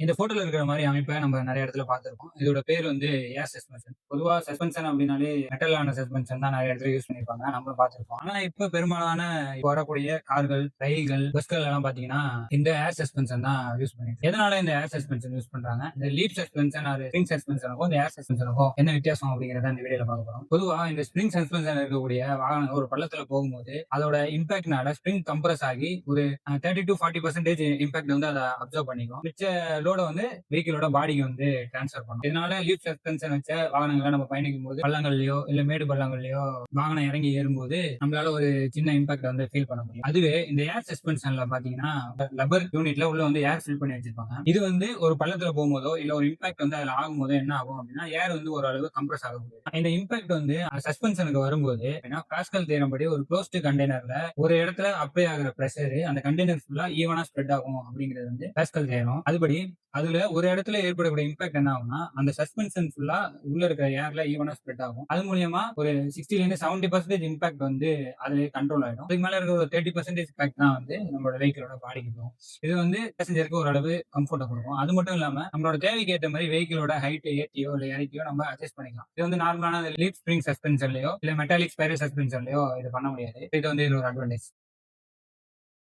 இந்த ஃபோட்டோல இருக்கிற மாரி அமைப்ப நம்ம நெறைய இடத்துல பார்த்திருப்போம். இதோட பேர் வந்து ஏர் சஸ்பென்ஷன். பொதுவா சஸ்பென்ஷன் அப்டின்னாலே மெட்டலான சஸ்பென்ஷன் தான் நெறைய இடத்துல யூஸ் பண்ணியிருப்பாங்க. நம்மளும் பார்த்திருப்போம். ஆனா இப்ப பெரும்பாலான இப்ப வரக்கூடிய கார்கள், ரயில்கள், பஸ்கள் எல்லாம் பார்த்தீங்கன்னா, இந்த ஏர் சஸ்பென்ஷன் தான் யூஸ் பண்ணிருக்கு. எதனால இந்த ஏர் சஸ்பென்ஷன் யூஸ் பண்றாங்க? இந்த லீப் சஸ்பென்ஷன் ஆர் ஸ்ப்ரிங் சஸ்பென்ஷனுக்கும், இந்த ஏர் சஸ்பென்ஷனுக்கும் என்ன வித்தியாசம் அப்படிங்கிறத இந்த வீடியோல பார்க்க போறோம். பொதுவா இந்த ஸ்ப்ரிங் சஸ்பென்ஷன் இருக்கக்கூடிய வாகனம் ஒரு பள்ளத்துல போகும்போது, அதோட இம்பாக்ட்னால ஸ்ப்ரிங் கம்ப்ரஸ் ஆகி ஒரு 30-40% இம்பாக்ட் வந்து அத அப்சர்வ் பண்ணிக்கும். மிச்ச லோட வந்து வெஹிக்கிளோட பாடிக்கு வந்து டிரான்ஸ்ஃபர் பண்ணும். இதனால லீப் சஸ்பென்ஷன் வச்ச வாகனங்கள நம்ம பயணிக்கும் போது பள்ளங்கள்லயோ, இல்ல மேடு பள்ளங்கள்லயோ வாகனம் இறங்கி ஏறும்போது நம்மளால ஒரு சின்ன இம்பாக்ட் வந்து ஃபீல் பண்ண முடியும். அதுவே இந்த ஏர் சஸ்பென்ஷன்ல பாத்தீங்கன்னா, லப்பர் யூனிட்ல உள்ள வந்து ஏர் ஃபில் பண்ணி வச்சிருப்பாங்க. இது வந்து ஒரு பள்ளத்துல போகும்போதோ, இல்ல ஒரு இம்பாக்ட் வந்து அதுல ஆகும்போதோ என்ன ஆகும் அப்படின்னா, ஏர் வந்து ஓரளவு கம்ப்ரஸ் ஆகக்கூடியது. இந்த இம்பாக்ட் வந்து சஸ்பென்ஷனுக்கு வரும்போது பாஸ்கல் தியரம் படி ஒரு க்ளோஸ்டு கண்டெய்னர்ல ஒரு இடத்துல அப்ளை ஆகுற பிரஷர் அந்த கண்டெய்னர் ஃபுல்லா ஈவனா ஸ்ப்ரெட் ஆகும் அப்படிங்கிறது வந்து பாஸ்கல் தியரம். அதுபடி அதுல ஒரு இடத்துல ஏற்படக்கூடிய இம்பாக்ட் என்ன ஆகும்னா, அந்த சஸ்பென்ஷன் ஃபுல்லா உள்ள இருக்கிற ஏர்ல ஈவனா ஸ்ப்ரெட் ஆகும். அது மூலியமா ஒரு 60ல இருந்து 70% இம்பாக்ட் வந்து அதுலயே கண்ட்ரோல் ஆயிடும். அதுக்கு மேல இருக்கிற ஒரு 30% இம்பாக்ட் தான் வந்து நம்மளோட வெஹிக்கிளோட பாடிக்கு போகும். இது வந்து பேசஞ்சருக்கு ஓரளவு கம்ஃபர்ட்ட கொடுக்கும். அது மட்டும் இல்லாம நம்மளோட தேவைக்கு ஏற்ற மாதிரி வெஹிக்கிளோட ஹைட் ஏற்றியோ இல்ல இறக்கியோ நம்ம அட்ஜஸ்ட் பண்ணிக்கலாம். இது வந்து நார்மலான லீப் ஸ்ப்ரிங் சஸ்பென்ஷன்லயோ இல்ல மெட்டாலிக் ஸ்பைரல் சஸ்பென்ஷன்லயோ இது பண்ண முடியாது. இது வந்து இது ஒரு அட்வான்டேஜ்.